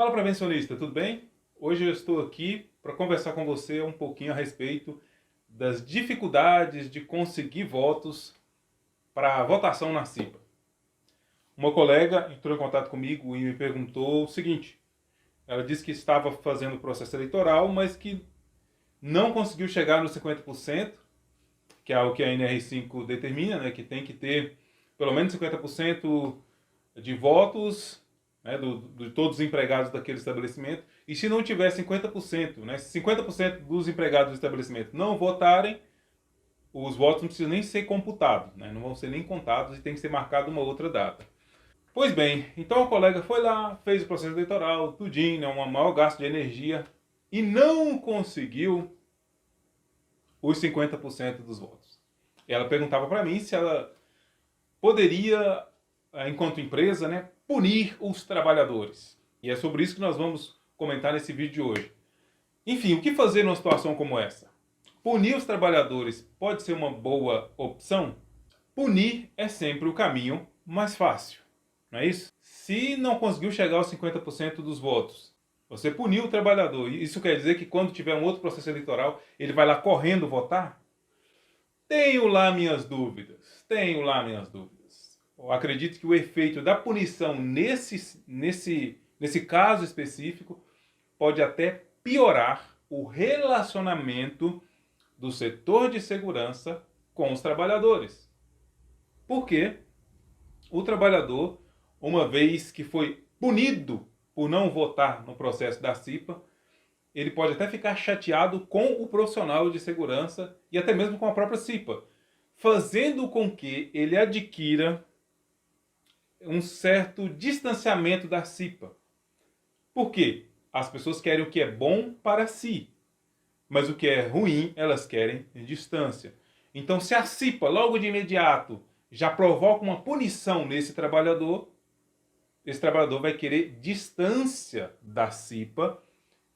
Fala, prevencionista, tudo bem? Hoje eu estou aqui para conversar com você um pouquinho a respeito das dificuldades de conseguir votos para a votação na CIPA. Uma colega entrou em contato comigo e me perguntou o seguinte: ela disse que estava fazendo o processo eleitoral, mas que não conseguiu chegar nos 50%, que é o que a NR5 determina, né, que tem que ter pelo menos 50% de votos, né, de todos os empregados daquele estabelecimento. E se não tiver 50%, né, se 50% dos empregados do estabelecimento não votarem, os votos não precisam nem ser computados, né, não vão ser nem contados e tem que ser marcada uma outra data. Pois bem, então a colega foi lá, fez o processo eleitoral, tudinho, né, um maior gasto de energia, e não conseguiu os 50% dos votos. Ela perguntava para mim se ela poderia, enquanto empresa, né, punir os trabalhadores. E é sobre isso que nós vamos comentar nesse vídeo de hoje. Enfim, o que fazer numa situação como essa? Punir os trabalhadores pode ser uma boa opção? Punir é sempre o caminho mais fácil, não é isso? Se não conseguiu chegar aos 50% dos votos, você puniu o trabalhador. Isso quer dizer que quando tiver um outro processo eleitoral, ele vai lá correndo votar? Tenho lá minhas dúvidas. Eu acredito que o efeito da punição nesse caso específico pode até piorar o relacionamento do setor de segurança com os trabalhadores. Porque o trabalhador, uma vez que foi punido por não votar no processo da CIPA, ele pode até ficar chateado com o profissional de segurança e até mesmo com a própria CIPA, fazendo com que ele adquira um certo distanciamento da CIPA. Por quê? As pessoas querem o que é bom para si, mas o que é ruim elas querem distância. Então, se a CIPA logo de imediato já provoca uma punição nesse trabalhador, esse trabalhador vai querer distância da CIPA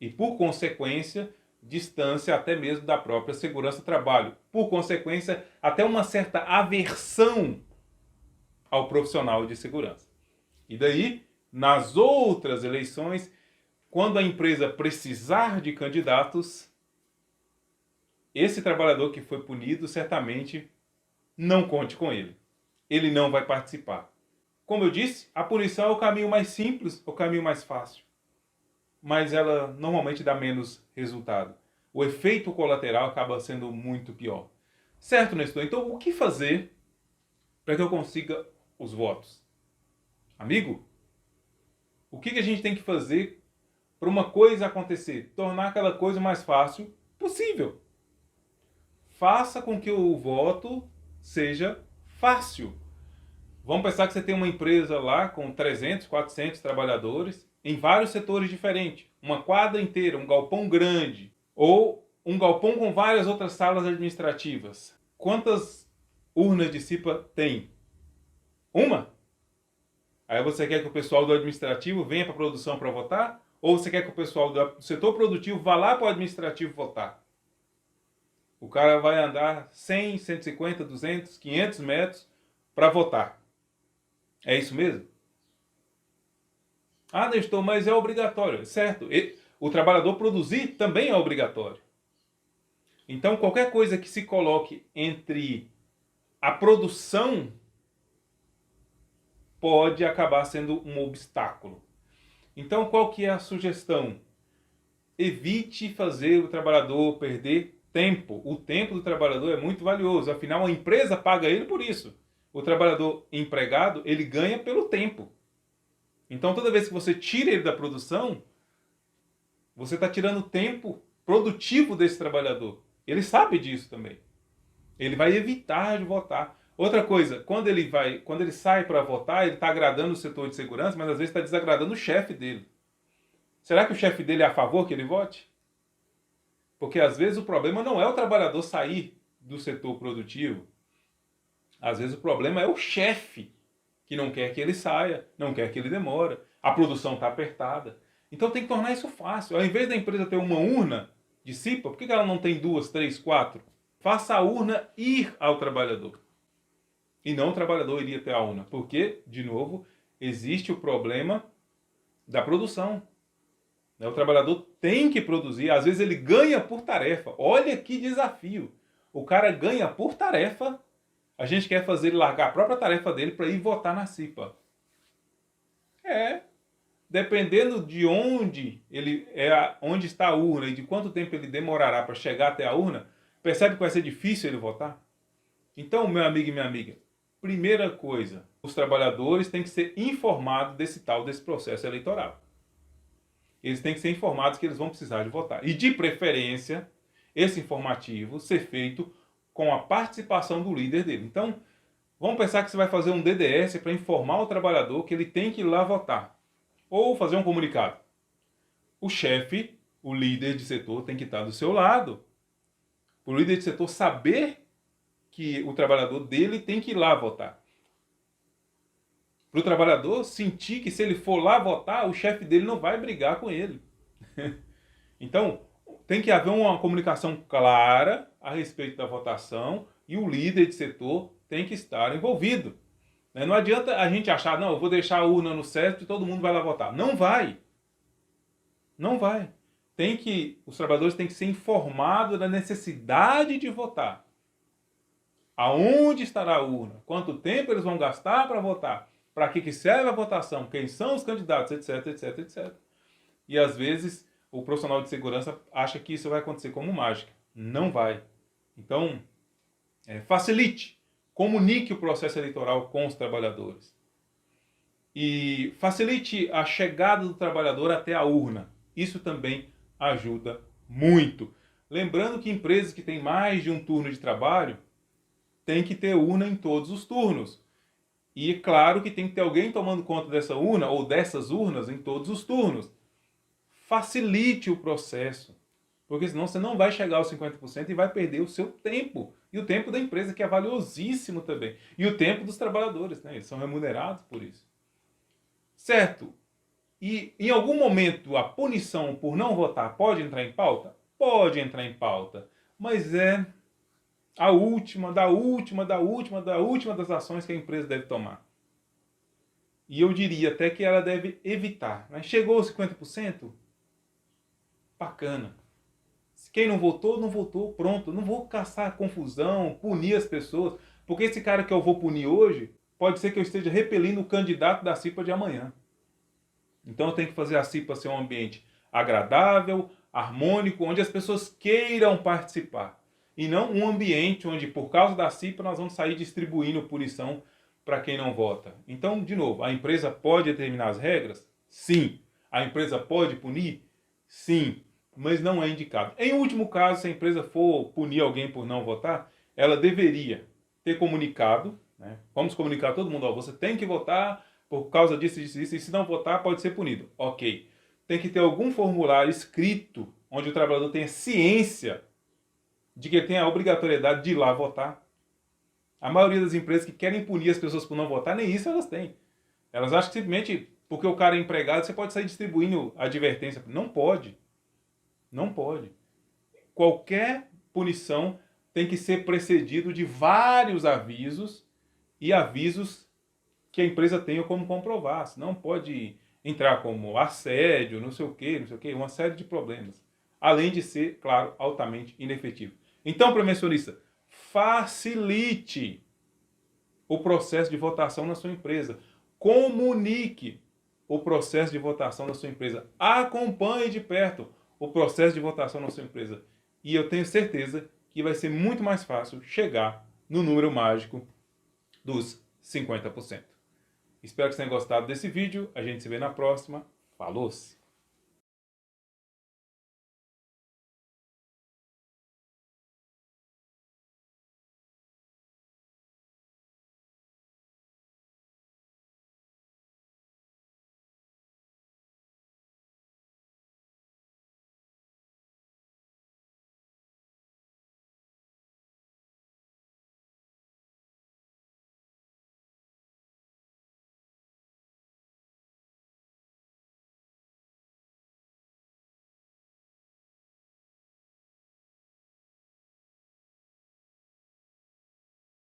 e, por consequência, distância até mesmo da própria segurança do trabalho. Por consequência, até uma certa aversão ao profissional de segurança. E daí, nas outras eleições, quando a empresa precisar de candidatos, esse trabalhador que foi punido, certamente não conte com ele. Ele não vai participar. Como eu disse, a punição é o caminho mais simples, o caminho mais fácil. Mas ela normalmente dá menos resultado. O efeito colateral acaba sendo muito pior. Certo, Nestor? Então, o que fazer para que eu consiga os votos? Amigo, o que a gente tem que fazer para uma coisa acontecer? Tornar aquela coisa mais fácil possível. Faça com que o voto seja fácil. Vamos pensar que você tem uma empresa lá com 300, 400 trabalhadores em vários setores diferentes. Uma quadra inteira, um galpão grande. Ou um galpão com várias outras salas administrativas. Quantas urnas de CIPA tem? Uma? Aí você quer que o pessoal do administrativo venha para a produção para votar? Ou você quer que o pessoal do setor produtivo vá lá para o administrativo votar? O cara vai andar 100, 150, 200, 500 metros para votar. É isso mesmo? Ah, Nestor, mas é obrigatório. Certo. O trabalhador produzir também é obrigatório. Então, qualquer coisa que se coloque entre a produção pode acabar sendo um obstáculo. Então, qual que é a sugestão? Evite fazer o trabalhador perder tempo. O tempo do trabalhador é muito valioso. Afinal, a empresa paga ele por isso. O trabalhador empregado, ele ganha pelo tempo. Então, toda vez que você tira ele da produção, você está tirando o tempo produtivo desse trabalhador. Ele sabe disso também. Ele vai evitar de votar. Outra coisa, quando ele sai para votar, ele está agradando o setor de segurança, mas às vezes está desagradando o chefe dele. Será que o chefe dele é a favor que ele vote? Porque às vezes o problema não é o trabalhador sair do setor produtivo. Às vezes o problema é o chefe que não quer que ele saia, não quer que ele demore. A produção está apertada. Então tem que tornar isso fácil. Ao invés da empresa ter uma urna de CIPA, por que ela não tem 2, 3, 4? Faça a urna ir ao trabalhador. E não o trabalhador iria até a urna. Porque, de novo, existe o problema da produção. né? O trabalhador tem que produzir, às vezes ele ganha por tarefa. Olha que desafio. O cara ganha por tarefa, a gente quer fazer ele largar a própria tarefa dele para ir votar na CIPA. Dependendo de onde onde está a urna e de quanto tempo ele demorará para chegar até a urna, percebe que vai ser difícil ele votar? Então, meu amigo e minha amiga, primeira coisa, os trabalhadores têm que ser informados desse processo eleitoral. Eles têm que ser informados que eles vão precisar de votar. E, de preferência, esse informativo ser feito com a participação do líder dele. Então, vamos pensar que você vai fazer um DDS para informar o trabalhador que ele tem que ir lá votar. Ou fazer um comunicado. O chefe, o líder de setor, tem que estar do seu lado. O líder de setor saber que o trabalhador dele tem que ir lá votar. Para o trabalhador sentir que se ele for lá votar, o chefe dele não vai brigar com ele. Então, tem que haver uma comunicação clara a respeito da votação e o líder de setor tem que estar envolvido. Não adianta a gente achar, não, eu vou deixar a urna no certo e todo mundo vai lá votar. Não vai. Não vai. Os trabalhadores têm que ser informados da necessidade de votar. Aonde estará a urna? Quanto tempo eles vão gastar para votar? Para que serve a votação? Quem são os candidatos? Etc, etc, etc. E às vezes o profissional de segurança acha que isso vai acontecer como mágica. Não vai. Então, facilite. Comunique o processo eleitoral com os trabalhadores. E facilite a chegada do trabalhador até a urna. Isso também ajuda muito. Lembrando que empresas que têm mais de um turno de trabalho têm que ter urna em todos os turnos. E é claro que tem que ter alguém tomando conta dessa urna ou dessas urnas em todos os turnos. Facilite o processo. Porque senão você não vai chegar aos 50% e vai perder o seu tempo. E o tempo da empresa, que é valiosíssimo também. E o tempo dos trabalhadores, né? Eles são remunerados por isso. Certo? E em algum momento a punição por não votar pode entrar em pauta? Pode entrar em pauta. Mas é a última das ações que a empresa deve tomar. E eu diria até que ela deve evitar. Mas chegou aos 50%? Bacana. Quem não votou, não votou, pronto. Não vou caçar confusão, punir as pessoas, porque esse cara que eu vou punir hoje, pode ser que eu esteja repelindo o candidato da CIPA de amanhã. Então eu tenho que fazer a CIPA ser um ambiente agradável, harmônico, onde as pessoas queiram participar. E não um ambiente onde, por causa da CIPA, nós vamos sair distribuindo punição para quem não vota. Então, de novo, a empresa pode determinar as regras? Sim. A empresa pode punir? Sim. Mas não é indicado. Em último caso, se a empresa for punir alguém por não votar, ela deveria ter comunicado, né? Vamos comunicar a todo mundo, ó, você tem que votar por causa disso, disso, disso, e se não votar pode ser punido. Ok. Tem que ter algum formulário escrito onde o trabalhador tenha ciência de que ele tem a obrigatoriedade de ir lá votar. A maioria das empresas que querem punir as pessoas por não votar, nem isso elas têm. Elas acham que simplesmente porque o cara é empregado, você pode sair distribuindo advertência. Não pode. Não pode. Qualquer punição tem que ser precedido de vários avisos e avisos que a empresa tenha como comprovar. Senão pode entrar como assédio, não sei o quê, uma série de problemas. Além de ser, claro, altamente inefetivo. Então, prevencionista, facilite o processo de votação na sua empresa. Comunique o processo de votação na sua empresa. Acompanhe de perto o processo de votação na sua empresa. E eu tenho certeza que vai ser muito mais fácil chegar no número mágico dos 50%. Espero que vocês tenham gostado desse vídeo. A gente se vê na próxima. Falou-se!